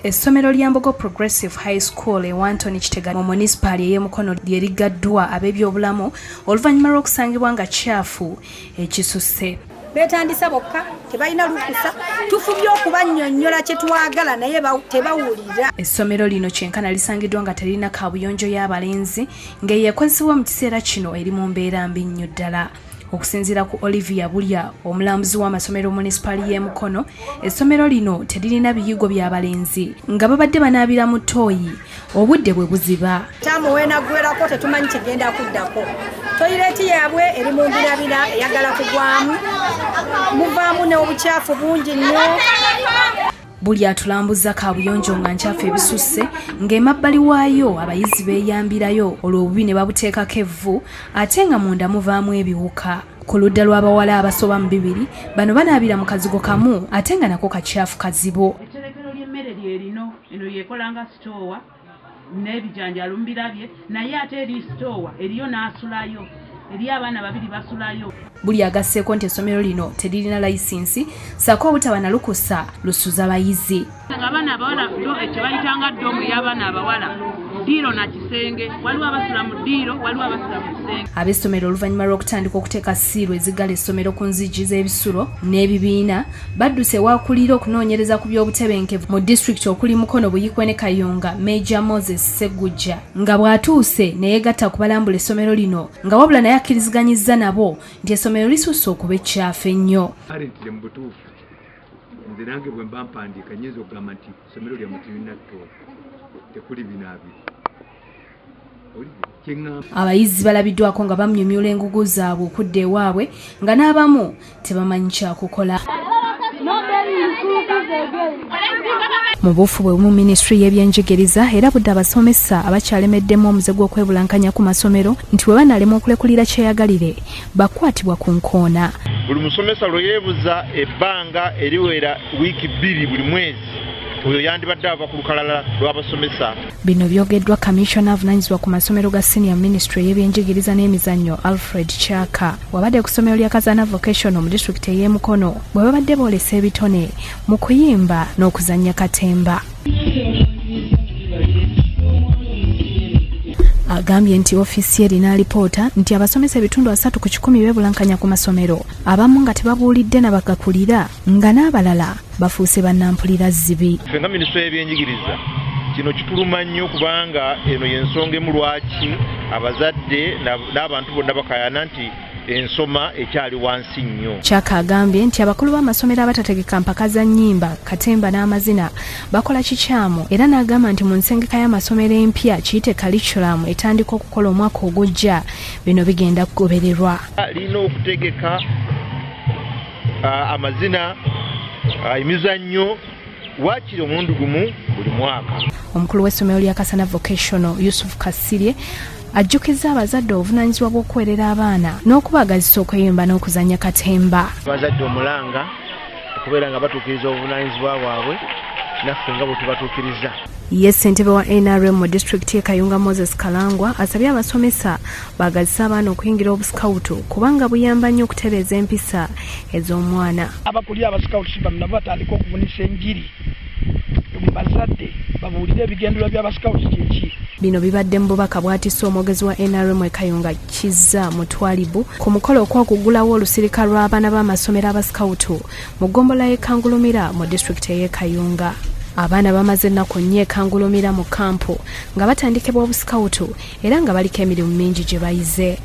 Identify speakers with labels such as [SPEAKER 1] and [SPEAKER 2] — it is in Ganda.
[SPEAKER 1] Essomero lya Mbogo Progressive High School e Wantoni Kitega mu municipality y'e Mukono lyerigaddwa ab'ebyobulamu oluvannyuma lw'okusangibwa nga kyafu ekisusse.
[SPEAKER 2] Betandisa bokka tebalina lukusa tufubye okubannyonnyola kye twagala naye tebawulira.
[SPEAKER 1] Essomero lino kyenkana lisangiddwa nga terina kaabuyonjo y'abalenzi ng'eyakozesebwa mu kiseera kino eri mu mbeera mbi nnyo ddala. Okusinziira ku Olivia Bulya omulambuzi w'amasomero municipali y'e Mukono, essomero lino teririna biyigo by'abalenzi nga babadde banaabira mu ttooyi obudde bwe buziba.
[SPEAKER 2] Taamu weenaggwerako tetumanyi kigenda kuddako. Toyireeti yaabwe eri mu mbirabira eyagala kugwamu muvaamu n'obukyafu bungi nnyo.
[SPEAKER 1] Buli atulambuza kaabuyonjo nga nkyafu ebisusse ng'emabbali waayo abayizi beeyambirayo olw'obubi ne babuteekako evvu ate nga munda muvaamu ebiwuka. Ku ludda lw'abawala abasoba mu 2 bano banaabira mu kazigo kamu ate nga nako kakyafu kazibo.
[SPEAKER 3] Etterekero ly'emmere lyerino eno yeekolanga sitoowa n'ebijanjaalo mubirabye naye ate eri sitoowa eriyo n'asulayo eri abaana 2 basulayo.
[SPEAKER 1] Buli agasseeko nti essomero lino teririna layisinsi ssaako obutaba na lukusa lusuza bayizi.
[SPEAKER 3] Abaana abawala ekyo bayitanga ddoomu y'abaana abawala ddiiro na kisenge waliwo abasula mu ddiiro waliwo abasula mu kisenge.
[SPEAKER 1] Ab'essomero oluvannyuma lw'okutandika okuteeka siiro ezigala essomero ku nzigi z'ebisulo n'ebibiina badduse waakulira okunoonyereza ku by'obutebenkevu mu disitulikiti okuli Mukono, Buyikwe ne Kayunga. Major Moses Segujja nga bw'atuuse ne yeegatta ku balambula essomero lino nga wabula naye akkiriziganyizza nabo nti essomero lisusse okuba ekyafu ennyo.
[SPEAKER 4] Nze nange bwe mba mpandiika nnyinza okugamba nti essomero lyammwe terina ttoowa tekuli binaabiri.
[SPEAKER 1] Abayizi balabiddwako nga bamyumyula engugu zaabwe okudda ewaabwe nga n'abamu tebamanyi kyakukola. Mu buufu bwe mu minisitule y'ebyenjigiriza era budde abasomesa abakyalemeddemu omuze gw'okwebulankanya ku masomero nti bwe banaalema okulekulira kyeyagalire bakwatibwa ku nkoona.
[SPEAKER 5] Buli musomesa lwe yeebuza ebbanga eriwera wiiki 2 buli mwezi oyo yandibadde ava ku lukalala lw'abasomesa.
[SPEAKER 1] Bino byogeddwa Commissioner avunanyizibwa ku masomero ga Senior Ministry y'ebyenjigiriza n'emizannyo Alfred Chaka wabadde ku ssomero lya Kazana Vocational mu disitulikiti ey'e Mukono bwe babadde boolesa ebitone mu kuyimba n'okuzannya katemba. Agambye nti ofiisi erina alipoota nti abasomesa ebitundu 3 ku 100 beebulankanya ku masomero abamu nga tebabuulidde na bagakulira nga n'abalala bafuuse bannampulira zzibi.
[SPEAKER 5] Ffe nga minisitule y'ebyenjigiriza kino kituluma nnyo kubanga eno y'ensonga emu lwaki abazadde n'abantu bonna bakayana nti ensoma ekyali wansi nnyo.
[SPEAKER 1] Chaka agambye nti abakulu b'amasomero abatategeka mpaka za nnyimba, katemba n'amazina bakola kikyamu era n'agamba nti mu nsengeka y'amasomero empya kiyite curriculum etandika okukola omwaka ogujja bino bigenda kugobererwa.
[SPEAKER 5] Lina okutegeka amazina emizannyo waakiri omulundi gumu buli mwaka.
[SPEAKER 1] Omukulu w'essomero lya Kasana Vocational Yusuf Kasirye ajjukiza abazadde obuvunaanyizibwa bw'okuweerera abaana n'okubagazisa okweyimba n'okuzannya katemba.
[SPEAKER 5] Abazadde omulanga okubeera nga batuukiriza obuvunaanyizibwa bwabwe naffe nga bwe tubatuukiriza.
[SPEAKER 1] Ye ssentebe wa NRM mu disitulikiti y'e Kayunga Moses Kalangwa asabye abasomesa bagazisa abaana okuyingira obusikawutu kubanga buyamba nnyo okutereeza empisa ez'omwana.
[SPEAKER 6] Abakulira abasikawutu bano nabo batandika okuvunisa enjiri mu bazadde babuulire ebigendererwa by'abasikawutu kyeki.
[SPEAKER 1] Bino bibadde mu bubaka bw'atisse omwogezi wa NRM e Kayunga Kizza Mutwalibu ku mukolo okw'okuggulawo olusirika lw'abaana b'amasomero abasikawutu mu ggombolola y'e Kangulumira mu disitulikiti y'e Kayunga. Abaana bamaze ennaku 4 Kangulumira mu kampu nga batandikibwa obusikawutu era nga baliko emirimu mingi gye bayize.